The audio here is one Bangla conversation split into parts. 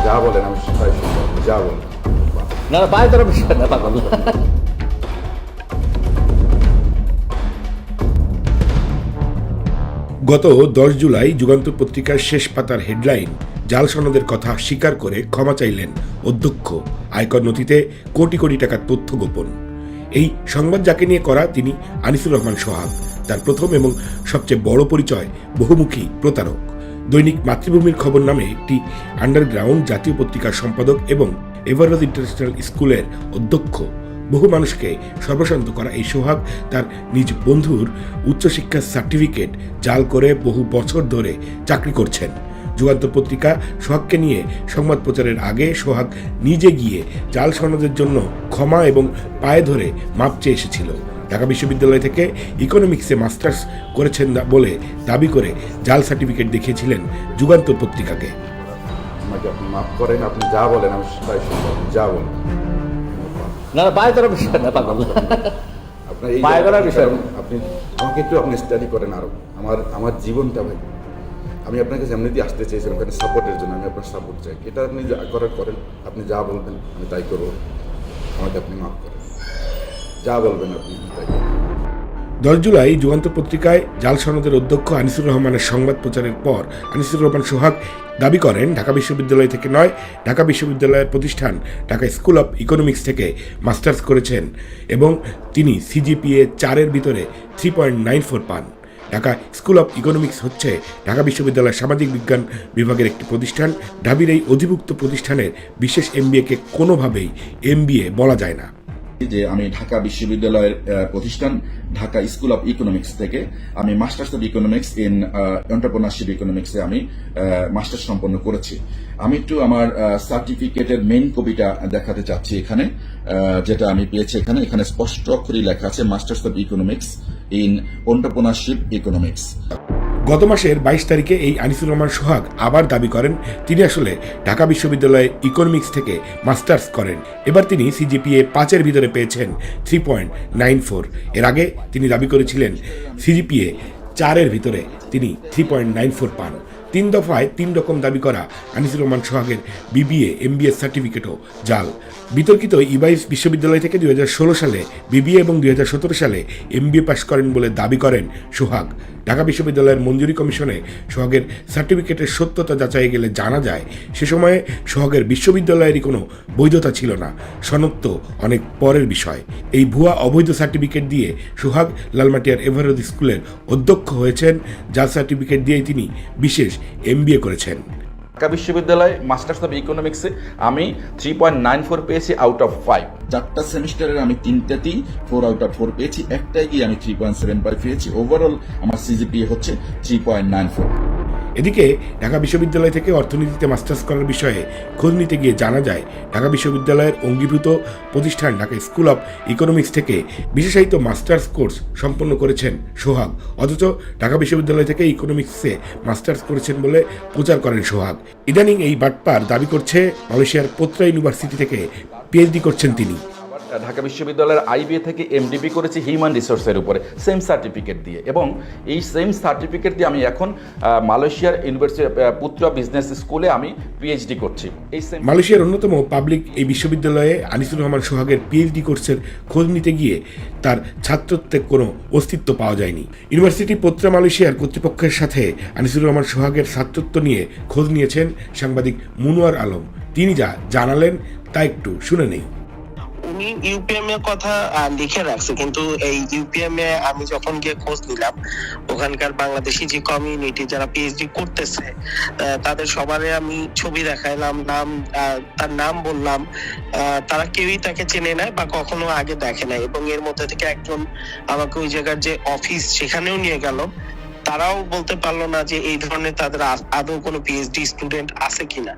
যা বলেন আমি তাই শুনবো, আপনি যা বলেন। না বাইরে তোর বিষয় না পাগল। গত 10 জুলাই যুগান্তর পত্রিকার শেষ পাতার হেডলাইন, জাল সনদের কথা স্বীকার করে ক্ষমা চাইলেন অধ্যক্ষ, আয়কর নথিতে কোটি কোটি টাকার তথ্য গোপন। এই সংবাদ যাকে নিয়ে করা তিনি আনিসুর রহমান সোহাগ। তার প্রথম এবং সবচেয়ে বড় পরিচয় বহুমুখী প্রতারক। দৈনিক মাতৃভূমির খবর নামে একটি আন্ডারগ্রাউন্ড জাতীয় পত্রিকার সম্পাদক এবং এভারোজ ইন্টারন্যাশনাল স্কুলের অধ্যক্ষ। বহু মানুষকে সর্বশান্ত করা এই সোহাগ তার নিজ বন্ধুর উচ্চশিক্ষার সার্টিফিকেট জাল করে বহু বছর ধরে চাকরি করছেন। যুগান্তর পত্রিকা সোহাগকে নিয়ে সংবাদ প্রচারের আগে সোহাগ নিজে গিয়ে জাল সনদের জন্য ক্ষমা এবং পায়ে ধরে মাপ চেয়ে এসেছিল। ঢাকা বিশ্ববিদ্যালয় থেকে ইকোনমিক্সে মাস্টার্স করেছেন বলে দাবি করে জাল সার্টিফিকেট দেখিয়েছিলেন যুগান্তর পত্রিকাকে। আমাকে আপনি মাফ করেন, আপনি যা বলেন আমি তাই শুনবো, আপনি যা বলেন। না বাইরে তোর বিষয় না পাগল। আপনার এই বাইরে করার বিষয়। আপনি আমাকে একটু আপনি স্টাডি করেন আরো, আমার জীবনটা ভাই। আমি আপনাকে এমনিতেই আসতে চেয়েছিলাম কারণ সাপোর্টের জন্য, আমি আপনার সাপোর্ট চাই। এটা আপনি যা করার করেন, আপনি যা বলবেন আমি তাই করবো। আমাকে আপনি মাফ করেন, যা বলবেন আপনি তাই করবেন। 10 জুলাই যুগান্তর পত্রিকায় জাল সনদের অধ্যক্ষ আনিসুর রহমানের সংবাদ প্রচারের পর আনিসুর রহমান সোহাগ দাবি করেন ঢাকা বিশ্ববিদ্যালয় থেকে নয়, ঢাকা বিশ্ববিদ্যালয়ের প্রতিষ্ঠান ঢাকা স্কুল অব ইকোনমিক্স থেকে মাস্টার্স করেছেন এবং তিনি সিজিপিএ 4-এর ভিতরে 3.94 পান। ঢাকা স্কুল অব ইকোনমিক্স হচ্ছে ঢাকা বিশ্ববিদ্যালয়ের সামাজিক বিজ্ঞান বিভাগের একটি প্রতিষ্ঠান। ঢাবির এই অধিভুক্ত প্রতিষ্ঠানের বিশেষ এমবিএকে কোনোভাবেই এমবিএ বলা যায় না। যে আমি ঢাকা বিশ্ববিদ্যালয়ের প্রতিষ্ঠান ঢাকা স্কুল অফ ইকোনমিক্স থেকে আমি masters of economics in entrepreneurship ইকোনমিক্সে আমি মাস্টার্স সম্পন্ন করেছি। আমি একটু আমার সার্টিফিকেটের মেইন কপিটা দেখাতে চাচ্ছি এখানে, যেটা আমি পেয়েছি। এখানে স্পষ্ট অক্ষরে লেখা আছে masters of economics in entrepreneurship economics. গত মাসের 22 তারিখে এই আনিসুর রহমান সোহাগ আবার দাবি করেন তিনি আসলে ঢাকা বিশ্ববিদ্যালয়ে ইকোনমিক্স থেকে মাস্টার্স করেন। এবার তিনি সিজিপিএ 5-এর ভিতরে পেয়েছেন 3.94। এর আগে তিনি দাবি করেছিলেন সিজিপিএ 4-এর ভিতরে তিনি 3.94 পান। 3 দফায় 3 রকম দাবি করা আনিসুর রহমান সোহাগের বিবিএ এমবিএ সার্টিফিকেটও জাল। বিতর্কিত ইবাইস বিশ্ববিদ্যালয় থেকে 2016 সালে বিবিএ এবং 2017 সালে এমবিএ পাশ করেন বলে দাবি করেন সোহাগ। ঢাকা বিশ্ববিদ্যালয়ের মঞ্জুরি কমিশনে সোহাগের সার্টিফিকেটের সত্যতা যাচাই গেলে জানা যায় সে সময়ে সোহাগের বিশ্ববিদ্যালয়েরই কোনো বৈধতা ছিল না, সনদ তো অনেক পরের বিষয়। এই ভুয়া অবৈধ সার্টিফিকেট দিয়ে সোহাগ লালমাটিয়ার এভারোজ স্কুলের অধ্যক্ষ হয়েছেন। জাল সার্টিফিকেট দিয়েই তিনি বিশেষ এমবিএ করেছেন। ঢাকা বিশ্ববিদ্যালয় মাস্টার্স অফ ইকোনমিক্সে আমি 3.94 পেয়েছি আউট অফ 5। 4টা সেমিস্টারের আমি 3টাতেই 4 আউট অফ 4 পেয়েছি, একটাই গিয়ে আমি 3.75 পেয়েছি। ওভারঅল আমার সিজিপিএ হচ্ছে 3.94। এদিকে ঢাকা বিশ্ববিদ্যালয় থেকে অর্থনীতিতে মাস্টার্স করার বিষয়ে খোঁজ নিতে গিয়ে জানা যায় ঢাকা বিশ্ববিদ্যালয়ের অঙ্গীভূত প্রতিষ্ঠান ঢাকা স্কুল অব ইকোনমিক্স থেকে বিশেষায়িত মাস্টার্স কোর্স সম্পন্ন করেছেন সোহাগ, অথচ ঢাকা বিশ্ববিদ্যালয় থেকে ইকোনমিক্সে মাস্টার্স করেছেন বলে প্রচার করেন সোহাগ। ইদানিং এই বাটপার দাবি করছে মালয়েশিয়ার পোত্রা ইউনিভার্সিটি থেকে পিএইচডি করছেন তিনি। ঢাকা বিশ্ববিদ্যালয়ের আইবিএ থেকে এমডিবি করেছি হিউম্যান রিসোর্সের উপরে সেম সার্টিফিকেট দিয়ে, এবং এই সেম সার্টিফিকেট দিয়ে আমি এখন মালয়েশিয়ার ইউনিভার্সিটি পুত্রা বিজনেস স্কুলে আমি পিএইচডি করছি। এই সেম মালয়েশিয়ার অন্যতম পাবলিক এই বিশ্ববিদ্যালয়ে আনিসুর রহমান সোহাগের পিএইচডি কোর্সের খোঁজ নিতে গিয়ে তার ছাত্রত্বের কোনো অস্তিত্ব পাওয়া যায়নি। ইউনিভার্সিটি পোত্রা মালয়েশিয়ার কর্তৃপক্ষের সাথে আনিসুর রহমান সোহাগের ছাত্রত্ব নিয়ে খোঁজ নিয়েছেন সাংবাদিক মুনোয়ার আলম। তিনি যা জানালেন তা একটু শুনে নেই। উনি ইউপিএম এর কথা লিখে রাখছে, কিন্তু এই ইউপিএম এ আমি যখন গিয়ে খোঁজ নিলাম ওখানকার বাংলাদেশি যে কমিউনিটি যারা পিএইচডি করতেছে তাদের সবারই আমি ছবি দেখাইলাম, তার নাম বললাম, তারা কেউই তাকে চেনে নাই বা কখনো আগে দেখে নাই। এবং এর মধ্যে থেকে একজন আমাকে ওই জায়গার যে অফিস সেখানেও নিয়ে গেল, তারাও বলতে পারলো না যে এই ধরনের তাদের আদৌ কোনো পিএইচডি স্টুডেন্ট আছে কিনা।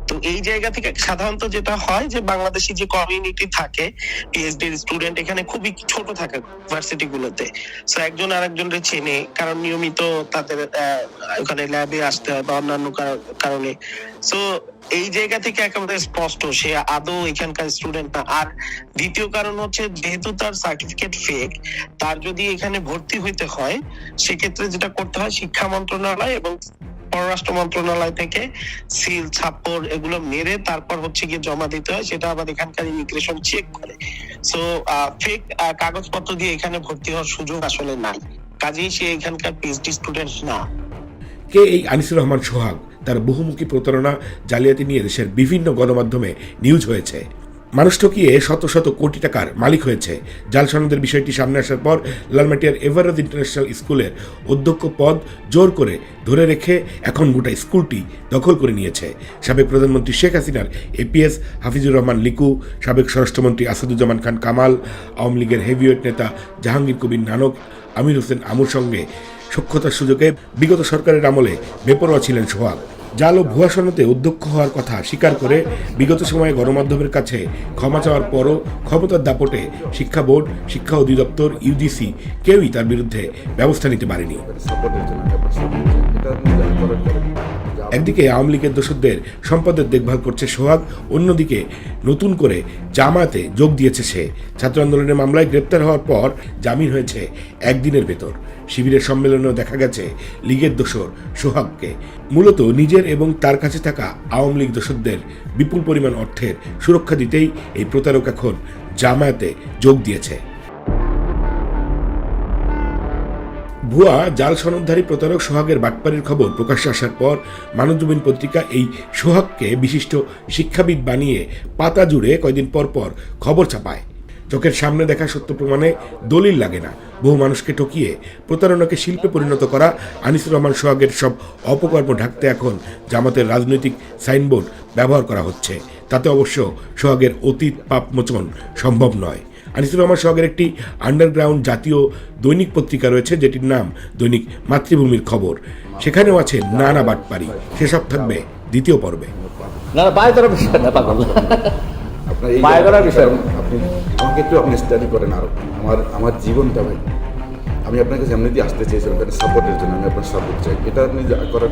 তো এই জায়গা থেকে সাধারণত যেটা হয় যে বাংলাদেশি যে কমিউনিটি থাকে পিএইচডি স্টুডেন্ট এখানে খুবই ছোট থাকে ইউনিভার্সিটি গুলোতে, সো একজন আরেকজনের চেনে, কারণ নিয়মিত তাদের ওখানে ল্যাবে আসতে হয় বা অন্যান্য কারণে। সো এই জায়গা থেকে একেবারে স্পষ্ট সে আদৌ এখানকার স্টুডেন্ট না। আর দ্বিতীয় কারণ হচ্ছে যেহেতু তার সার্টিফিকেট ফেক, তার যদি এখানে ভর্তি হইতে হয় সেক্ষেত্রে যেটা করতে হয় শিক্ষা মন্ত্রণালয় এবং পররাষ্ট্র মন্ত্রণালয় থেকে সিল ছাপ্পর এগুলো মেরে তারপর হচ্ছে গিয়ে জমা দিতে হয়, সেটা আবার এখানকার ইমিগ্রেশন চেক করে। সো ফেক কাগজপত্র দিয়ে এখানে ভর্তি হওয়ার সুযোগ আসলে নাই, কাজেই সে এখানকার পিএইচডি স্টুডেন্ট না। কে এই আনিসুর রহমান সোহাগ? তার বহুমুখী প্রতারণা, জালিয়াতি নিয়ে দেশের বিভিন্ন গণমাধ্যমে নিউজ হয়েছে। মানুষ ঠকিয়ে শত শত কোটি টাকার মালিক হয়েছে। জাল সনদের বিষয়টি সামনে আসার পর লালমাটিয়ার এভারেজ ইন্টারন্যাশনাল স্কুলের অধ্যক্ষ পদ জোর করে ধরে রেখে এখন গোটা স্কুলটি দখল করে নিয়েছে। সাবেক প্রধানমন্ত্রী শেখ হাসিনার এপিএস হাফিজুর রহমান লিকু, সাবেক স্বরাষ্ট্রমন্ত্রী আসাদুজ্জামান খান কামাল, আওয়ামী লীগের হেভিওয়েট নেতা জাহাঙ্গীর কবির নানক, আমির হোসেন আমুর সঙ্গে সখ্যতার সুযোগে বিগত সরকারের আমলে বেপরোয়া ছিলেন সোহাগ। জাল ও ভুয়া সনদে অধ্যক্ষ হওয়ার কথা স্বীকার করে বিগত সময়ে গণমাধ্যমের কাছে ক্ষমা চাওয়ার পরও ক্ষমতার দাপটে শিক্ষা বোর্ড, শিক্ষা অধিদপ্তর, ইউজিসি কেউই তার বিরুদ্ধে ব্যবস্থা নিতে পারেনি। সাপোর্টের জন্য আমি আপনার সাপোর্ট চাই, এটা আপনি যা করার করেন। একদিকে আওয়ামী লীগের দোসরদের সম্পদের দেখভাল করছে সোহাগ, অন্যদিকে নতুন করে জামায়াতে যোগ দিয়েছে সে। ছাত্র আন্দোলনের মামলায় গ্রেপ্তার হওয়ার পর জামিন হয়েছে একদিনের ভেতর। শিবিরের সম্মেলনেও দেখা গেছে লীগের দোসর সোহাগকে। মূলত নিজের এবং তার কাছে থাকা আওয়ামী লীগ দোসরদের বিপুল পরিমাণ অর্থের সুরক্ষা দিতেই এই প্রতারক এখন জামায়াতে যোগ দিয়েছে। ভুয়া জাল সনদধারী প্রতারক সোহাগের বাটপাড়ির খবর প্রকাশ্যে আসার পর মানবজমিন পত্রিকা এই সোহাগকে বিশিষ্ট শিক্ষাবিদ বানিয়ে পাতা জুড়ে কয়দিন পর পর খবর ছাপায়। চোখের সামনে দেখা সত্য প্রমাণে দলিল লাগে না। বহু মানুষকে ঠকিয়ে প্রতারণাকে শিল্পে পরিণত করা আনিসুর রহমান সোহাগের সব অপকর্ম ঢাকতে এখন জামাতের রাজনৈতিক সাইনবোর্ড ব্যবহার করা হচ্ছে। তাতে অবশ্য সোহাগের অতীত পাপ মোচন সম্ভব নয়। আনিসুর রহমান সোহাগের একটি আন্ডারগ্রাউন্ড জাতীয় দৈনিক পত্রিকা রয়েছে, যেটির নাম দৈনিক মাতৃভূমির খবর। সেখানেও আছে নানা বাটপাড়ি। সেসব থাকবে দ্বিতীয় পর্বে। না না, পায়ে ধরার বিষয় না পাগল। আপনার এই পায়ে ধরার বিষয়। আপনি আমাকে একটু আপনি স্টাডি করেন আরো। আমার জীবনটা ভাই, আমি আপনার কাছে এমনিতেই আসতে চেয়েছিলাম, সাপোর্টের জন্য আমি আপনার সাপোর্ট চাই, এটা আপনি যা করার